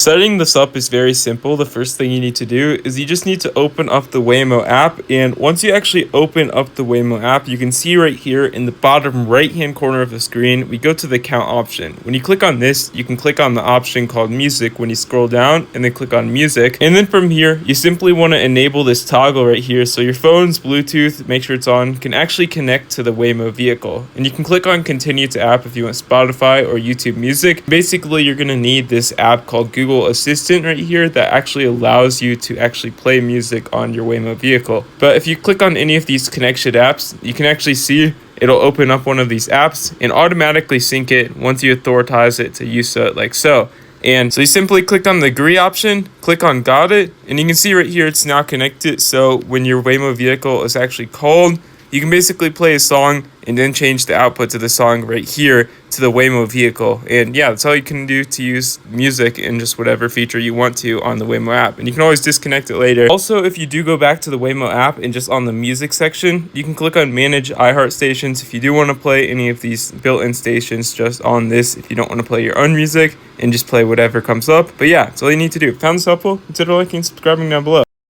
Setting this up is very simple. The first thing you need to do is you just need to open up the Waymo app, and once you actually open up the Waymo app, you can see right here in the bottom right hand corner of the screen, we go to the count option. When you click on this, you can click on the option called music when you scroll down, and then click on music, and then from here you simply want to enable this toggle right here so your phone's Bluetooth, make sure it's on, can actually connect to the Waymo vehicle. And you can click on continue to app if you want Spotify or YouTube Music. Basically, you're going to need this app called Google Assistant right here that actually allows you to actually play music on your Waymo vehicle. But if you click on any of these connection apps, you can actually see it'll open up one of these apps and automatically sync it once you authorize it to use it like so. And so you simply click on the agree option, click on got it, and you can see right here it's now connected. So when your Waymo vehicle is actually called, you can basically play a song and then change the output to the song right here to the Waymo vehicle. And yeah, that's all you can do to use music and just whatever feature you want to on the Waymo app. And you can always disconnect it later. Also, if you do go back to the Waymo app and just on the music section, you can click on manage iHeart stations if you do want to play any of these built-in stations just on this, if you don't want to play your own music and just play whatever comes up. But yeah, that's all you need to do. If you found this helpful, consider liking and subscribing down below.